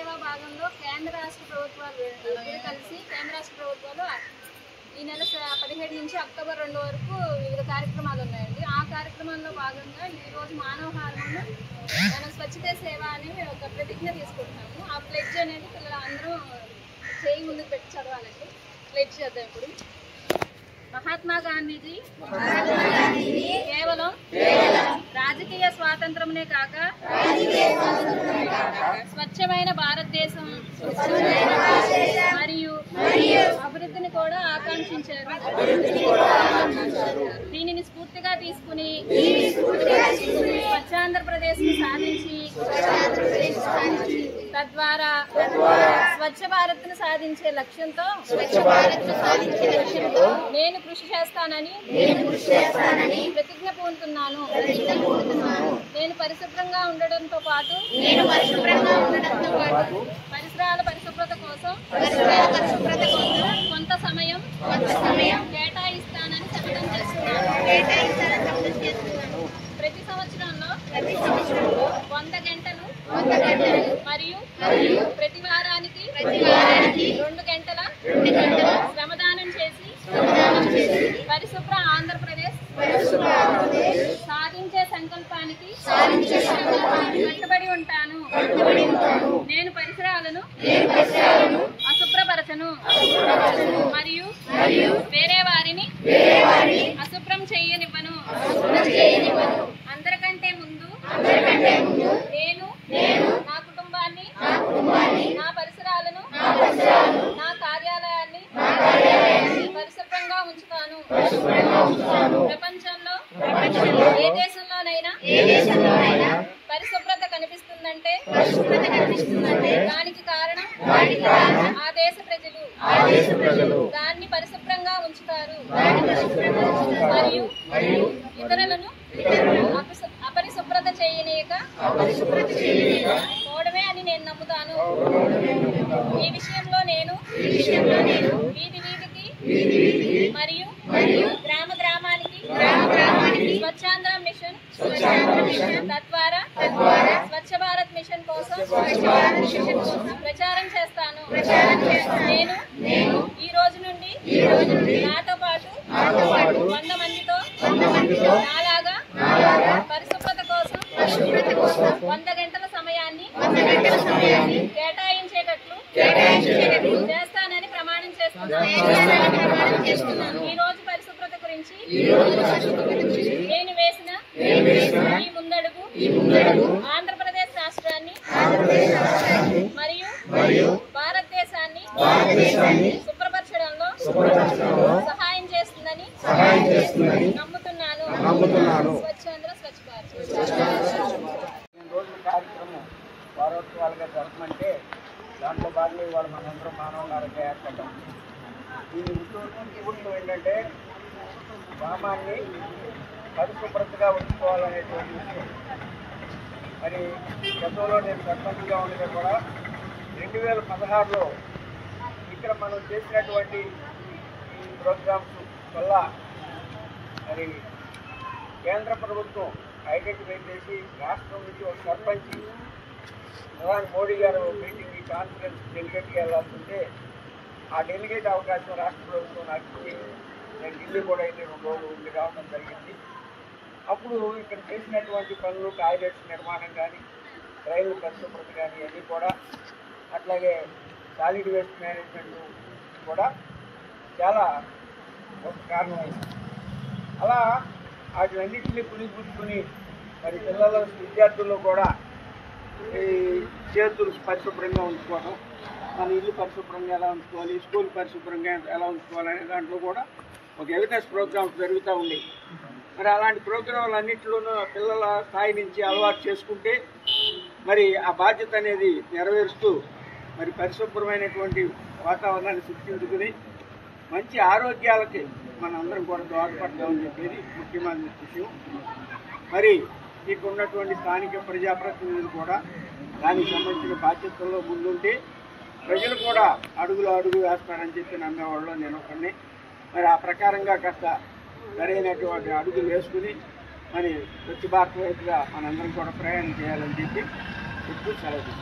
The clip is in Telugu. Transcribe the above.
సేవా భాగంలో కేంద్ర రాష్ట్ర ప్రభుత్వాలు కలిసి కేంద్ర రాష్ట్ర ప్రభుత్వాలు ఈ నెల 17 నుంచి అక్టోబర్ 2 వరకు వివిధ కార్యక్రమాలు ఉన్నాయండి. ఆ కార్యక్రమాల్లో భాగంగా ఈరోజు మానవ హారమును మనం స్వచ్ఛతే సేవ అని ఒక ప్రతిజ్ఞ తీసుకుంటున్నాము. ఆ ప్లెడ్జ్ అనేది పిల్లలు అందరూ చేయి ముందుకు పెట్టి చదవాలండి. ప్లెడ్జ్ చేద్దాం ఇప్పుడు. మహాత్మా గాంధీజీ కేవలం రాజకీయ స్వాతంత్రమునే కాక స్వచ్ఛమైన భారతదేశం మరియు అభివృద్ధిని కూడా ఆకాంక్షించారు. దీనిని స్ఫూర్తిగా తీసుకుని స్వచ్ఛాంధ్రప్రదేశ్ ను సాధించి తద్వారా స్వచ్ఛ భారత్ ను సాధించే లక్ష్యంతో నేను కృషి చేస్తానని ప్రతిజ్ఞ పూనుతున్నాను. నేను పరిశుభ్రంగా ఉండడంతో పాటు పరిసరాల పరిశుభ్రత కోసం కొంత సమయం కేటాయిస్తానని చెప్పడం చేస్తున్నాను. ప్రతి సంవత్సరంలో 100 గంటలు మరియు ప్రతి వారానికి 2 గంటల శ్రమదానం చేసి పరిశుభ్ర ఆంధ్రప్రదేశ్ సాధించే సంకల్పానికి కట్టుబడి ఉంటాను. నేను పరిసరాలను అశుభ్రపరచను మరియు వేరే వారిని అశుభ్రం చేయనివ్వను. అందరికంటే ముందు నేను నా కుటుంబాన్ని, నా పరిసరాలను, నా కార్యాలయాన్ని పరిశుభ్రంగా ఉంచుతాను. ప్రపంచంలో ఏ దేశంలోనైనా పరిశుభ్రత కనిపిస్తుందంటే దానికి కారణం ఆ దేశ ప్రజలు దాన్ని పరిశుభ్రంగా ఉంచుతారు మరియు ఇతరులను అపరిశుభ్రత చేయనీయక పోవడమే అని నేను నమ్ముతాను. ఈ విషయంలో నేను వీధి వీధికి మరియు గ్రామ గ్రామానికి స్వచ్ఛాంధ్ర మిషన్ తద్వారా స్వచ్ఛ భారత్ మిషన్ కోసం ప్రచారం చేస్తాను. నేను ఈ రోజు నుండి నాతో పాటు 100 మందితో నాలాగా పరిశుభ్రత కోసం 100 గంటల సమయాన్ని కేటాయించేటట్లు చేస్తానని ప్రమాణం చేస్తున్నాను. ఈ రోజు పరిశుభ్రత గురించి నేను వేసిన ఈ ముందడుగు ఆంధ్రప్రదేశ్ రాష్ట్రాన్ని మరియు భారతదేశాన్ని శుభ్రపరచడంలో సహాయం చేస్తుందని నమ్ముతున్నాను. స్వచ్ఛాంధ్ర స్వచ్ఛ భారత్ కార్యక్రమం వారోత్సవాలుగా జరపమంటే దాంట్లో భాగంగా ఇవాళ మనందరం మానవులాగా ఏర్పడ్డాం. దీని ఉద్దేశం ఏంటంటే గ్రామాన్ని పరిశుభ్రతగా ఉంచుకోవాలనేటువంటి విషయం. మరి గతంలో నేను సర్పంచ్గా ఉండగా కూడా 2016లో ఇక్కడ మనం చేసినటువంటి ఈ ప్రోగ్రామ్స్ వల్ల మరి కేంద్ర ప్రభుత్వం ఐడెంటిఫై చేసి రాష్ట్రం నుంచి ఒక సర్పంచ్ ప్రధాని మోడీ గారు మీటింగ్కి కాన్ఫరెన్స్ డెలిగేట్గా వెళ్ళాల్సింటే ఆ డెలిగేట్ అవకాశం రాష్ట్ర ప్రభుత్వం నాకు ఇచ్చి నేను ఢిల్లీ కూడా అయితే 2 రోజులు ఉండి రావడం జరిగింది. అప్పుడు ఇక్కడ చేసినటువంటి పనులు టాయిలెట్స్ నిర్మాణం కానీ, రైలు పరిశుభ్రత కానీ అన్నీ కూడా, అట్లాగే సాలిడ్ వేస్ట్ మేనేజ్మెంట్ కూడా చాలా ఒక కారణమైంది. అలా వాటిలన్నింటినీ పులిపుచ్చుకుని మరి పిల్లల విద్యార్థుల్లో కూడా ఈ చేతులు పరిశుభ్రంగా ఉంచుకోవడం, మన ఇల్లు పరిశుభ్రంగా ఎలా ఉంచుకోవాలి, స్కూల్ పరిశుభ్రంగా ఎలా ఉంచుకోవాలనే దాంట్లో కూడా ఒక అవేర్నెస్ ప్రోగ్రామ్స్ జరుగుతూ ఉండేవి. మరి అలాంటి ప్రోగ్రాంలు అన్నింటిలోనూ పిల్లల స్థాయి నుంచి అలవాటు చేసుకుంటే మరి ఆ బాధ్యత అనేది నెరవేరుస్తూ మరి పరిశుభ్రమైనటువంటి వాతావరణాన్ని సృష్టించుకుని మంచి ఆరోగ్యాలకి మనందరం కూడా దోహదపడతామని చెప్పేది ముఖ్యమైన విషయం. మరి మీకు ఉన్నటువంటి స్థానిక ప్రజాప్రతినిధులు కూడా దానికి సంబంధించిన బాధ్యతల్లో ముందుంటే ప్రజలు కూడా అడుగు వేస్తారని చెప్పి నమ్మేవాళ్ళు నేను ఒకరిని. మరి ఆ ప్రకారంగా కాస్త సరైనటువంటి అడుగులు వేసుకుని మరి స్వచ్ఛ భారత్ వైపుగా మనందరం కూడా ప్రయాణం చేయాలని చెప్పి సెలవు.